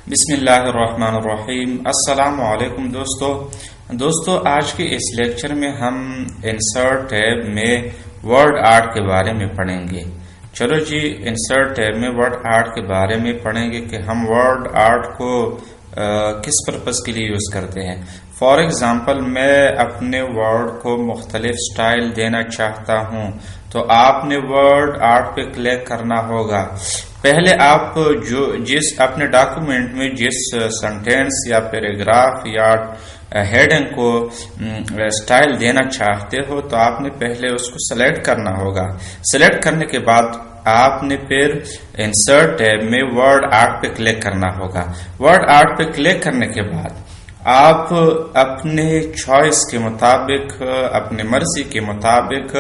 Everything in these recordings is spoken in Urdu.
بسم اللہ الرحمن الرحیم۔ السلام علیکم دوستو آج کے اس لیکچر میں ہم انسرٹ ٹیب میں ورڈ آرٹ کے بارے میں پڑھیں گے۔ چلو جی، انسرٹ ٹیب میں ورڈ آرٹ کے بارے میں پڑھیں گے کہ ہم ورڈ آرٹ کو کس پرپس کے لیے یوز کرتے ہیں۔ فار ایگزامپل، میں اپنے ورڈ کو مختلف سٹائل دینا چاہتا ہوں تو آپ نے ورڈ آرٹ پہ کلک کرنا ہوگا۔ پہلے آپ جس اپنے ڈاکومنٹ میں جس سینٹینس یا پیراگراف یا ہیڈنگ کو سٹائل دینا چاہتے ہو تو آپ نے پہلے اس کو سلیکٹ کرنا ہوگا۔ سلیکٹ کرنے کے بعد آپ نے پھر انسرٹ ٹیب میں ورڈ آرٹ پہ کلک کرنا ہوگا۔ ورڈ آرٹ پہ کلک کرنے کے بعد آپ اپنے چوائس کے مطابق، اپنے مرضی کے مطابق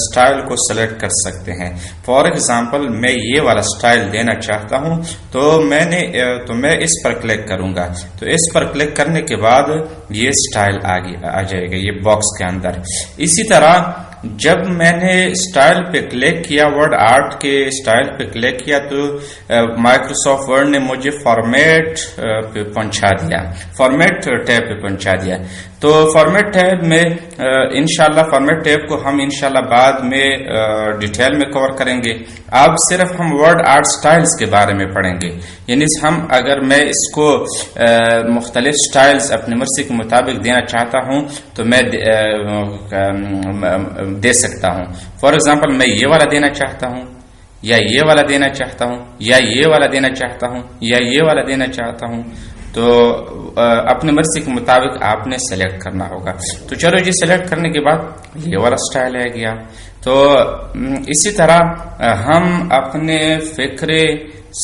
سٹائل کو سلیکٹ کر سکتے ہیں۔ فار ایگزامپل، میں یہ والا سٹائل دینا چاہتا ہوں تو میں اس پر کلک کروں گا۔ تو اس پر کلک کرنے کے بعد یہ سٹائل آگے آ جائے گا یہ باکس کے اندر۔ اسی طرح جب میں نے سٹائل پہ کلک کیا، ورڈ آرٹ کے سٹائل پہ کلک کیا، تو مائکروسافٹ ورڈ نے مجھے فارمیٹ پہ پہنچا دیا، فارمیٹ ٹیب پہ پہنچا دیا۔ تو فارمیٹ ٹیب میں انشاءاللہ فارمیٹ ٹیب کو ہم انشاءاللہ بعد میں ڈیٹیل میں کور کریں گے۔ اب صرف ہم ورڈ آرٹ سٹائلز کے بارے میں پڑھیں گے، یعنی اگر میں اس کو مختلف سٹائلز اپنی مرضی کے مطابق دینا چاہتا ہوں تو میں دے سکتا ہوں۔ فار ایگزامپل، میں یہ والا دینا چاہتا ہوں، یا یہ والا دینا چاہتا ہوں، یا یہ والا دینا چاہتا ہوں، یا یہ والا دینا چاہتا ہوں، تو اپنے مرضی کے مطابق آپ نے سلیکٹ کرنا ہوگا۔ تو چلو جی، سلیکٹ کرنے کے بعد یہ والا سٹائل ہے گیا۔ تو اسی طرح ہم اپنے فکرے،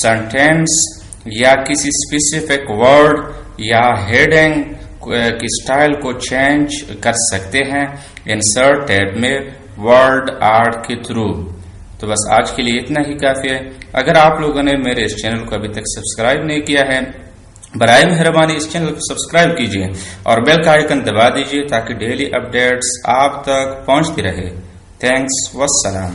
سینٹینس یا کسی اسپیسیفک ورڈ یا ہیڈنگ کی سٹائل کو چینج کر سکتے ہیں انسرٹ ٹیب میں ورڈ آرٹ کے تھرو۔ تو بس آج کے لیے اتنا ہی کافی ہے۔ اگر آپ لوگوں نے میرے اس چینل کو ابھی تک سبسکرائب نہیں کیا ہے، برائے مہربانی اس چینل کو سبسکرائب کیجیے اور بیل کا آئیکن دبا دیجیے تاکہ ڈیلی اپڈیٹس آپ تک پہنچتی رہے۔ تھینکس، والسلام۔